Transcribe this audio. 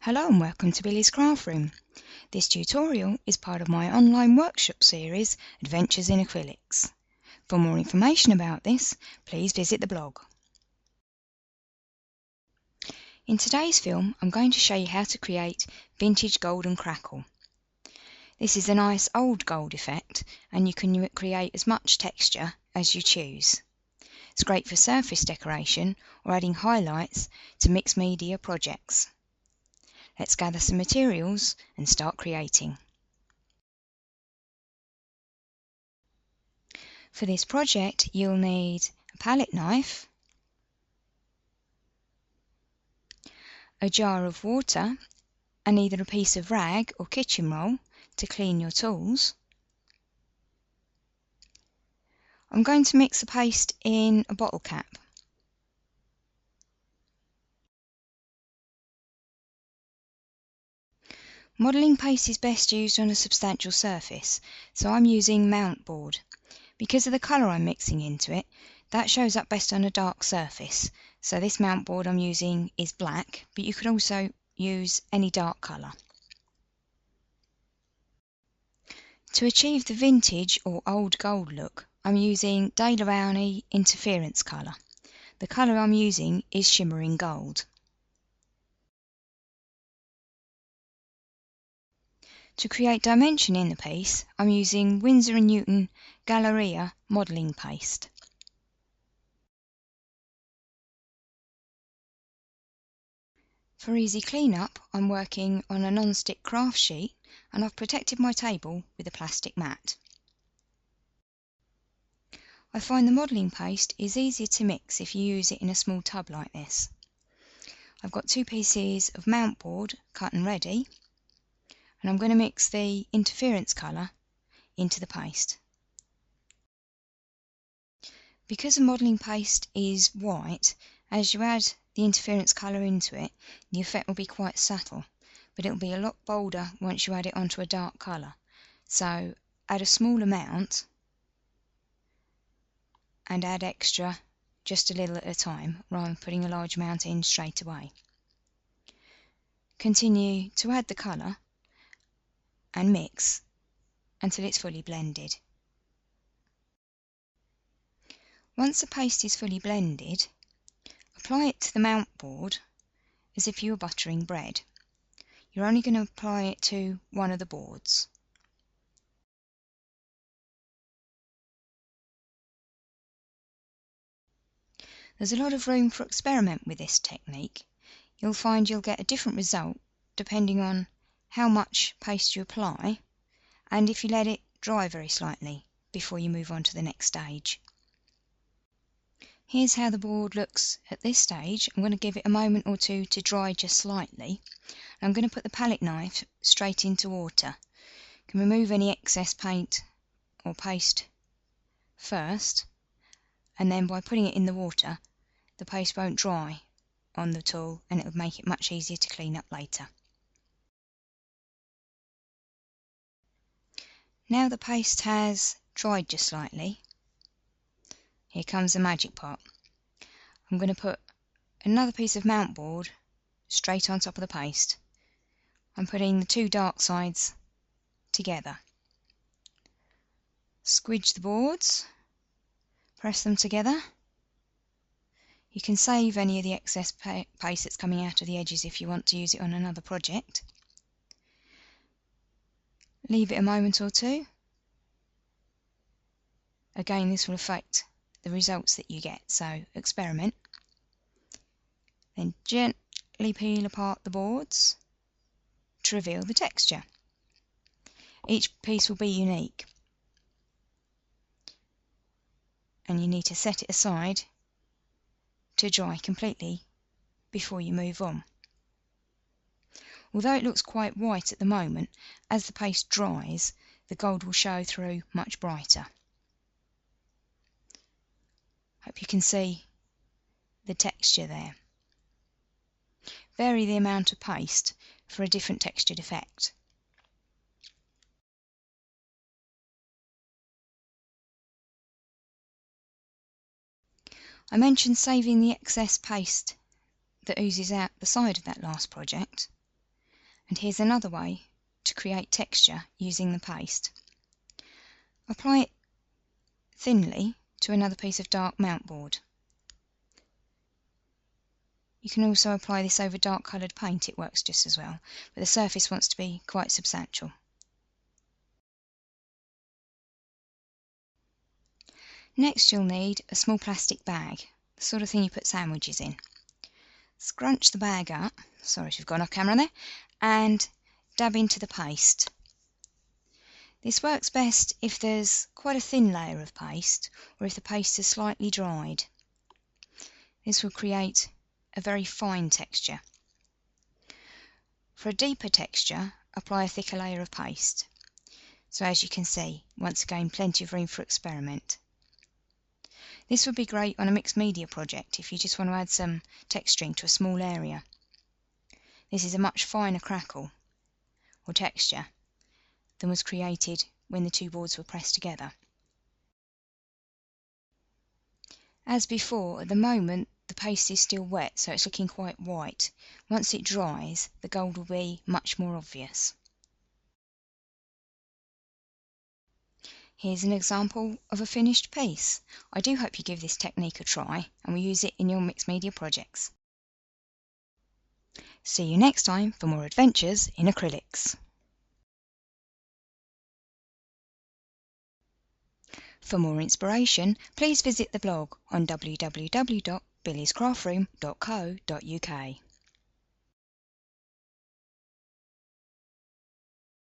Hello and welcome to Billy's Craft Room. This tutorial is part of my online workshop series, Adventures in Acrylics. For more information about this, please visit the blog. In today's film, I'm going to show you how to create vintage golden crackle. This is a nice old gold effect, and you can create as much texture as you choose. It's great for surface decoration or adding highlights to mixed media projects. Let's gather some materials and start creating. For this project, you'll need a palette knife, a jar of water, and either a piece of rag or kitchen roll to clean your tools. I'm going to mix the paste in a bottle cap. Modelling paste is best used on a substantial surface, so I'm using mount board. Because of the colour I'm mixing into it, that shows up best on a dark surface. So this mount board I'm using is black, but you could also use any dark colour. To achieve the vintage or old gold look, I'm using De La Rowney interference colour. The colour I'm using is shimmering gold. To create dimension in the piece, I'm using Winsor & Newton Galleria modelling paste. For easy clean-up, I'm working on a non-stick craft sheet, and I've protected my table with a plastic mat. I find the modelling paste is easier to mix if you use it in a small tub like this. I've got 2 pieces of mount board cut and ready, and I'm going to mix the interference colour into the paste. Because the modelling paste is white, as you add the interference colour into it, the effect will be quite subtle, but it will be a lot bolder once you add it onto a dark colour. So add a small amount and add extra just a little at a time, rather than putting a large amount in straight away. Continue to add the colour and mix until it's fully blended. Once the paste is fully blended, apply it to the mount board as if you were buttering bread. You're only going to apply it to one of the boards. There's a lot of room for experiment with this technique. You'll find you'll get a different result depending on how much paste you apply and if you let it dry very slightly before you move on to the next stage. Here's how the board looks at this stage. I'm going to give it a moment or two to dry just slightly. I'm going to put the palette knife straight into water. You can remove any excess paint or paste first, and then by putting it in the water, the paste won't dry on the tool and it will make it much easier to clean up later. Now the paste has dried just slightly, here comes the magic part. I'm going to put another piece of mount board straight on top of the paste. I'm putting the 2 dark sides together. Squidge the boards, press them together. You can save any of the excess paste that's coming out of the edges if you want to use it on another project. Leave it a moment or two. Again, this will affect the results that you get, so experiment. Then gently peel apart the boards to reveal the texture. Each piece will be unique, and you need to set it aside to dry completely before you move on. Although it looks quite white at the moment, as the paste dries, the gold will show through much brighter. Hope you can see the texture there. Vary the amount of paste for a different textured effect. I mentioned saving the excess paste that oozes out the side of that last project. And here's another way to create texture using the paste. Apply it thinly to another piece of dark mount board. You can also apply this over dark coloured paint, it works just as well, but the surface wants to be quite substantial. Next you'll need a small plastic bag, the sort of thing you put sandwiches in. Scrunch the bag up, sorry if you've gone off camera there, and dab into the paste. This works best if there's quite a thin layer of paste or if the paste is slightly dried. This will create a very fine texture. For a deeper texture, apply a thicker layer of paste. So as you can see, once again, plenty of room for experiment. This would be great on a mixed media project if you just want to add some texturing to a small area. This is a much finer crackle, or texture, than was created when the two boards were pressed together. As before, at the moment the paste is still wet, so it's looking quite white. Once it dries, the gold will be much more obvious. Here's an example of a finished piece. I do hope you give this technique a try and will use it in your mixed media projects. See you next time for more adventures in acrylics. For more inspiration, please visit the blog on www.billiescraftroom.co.uk.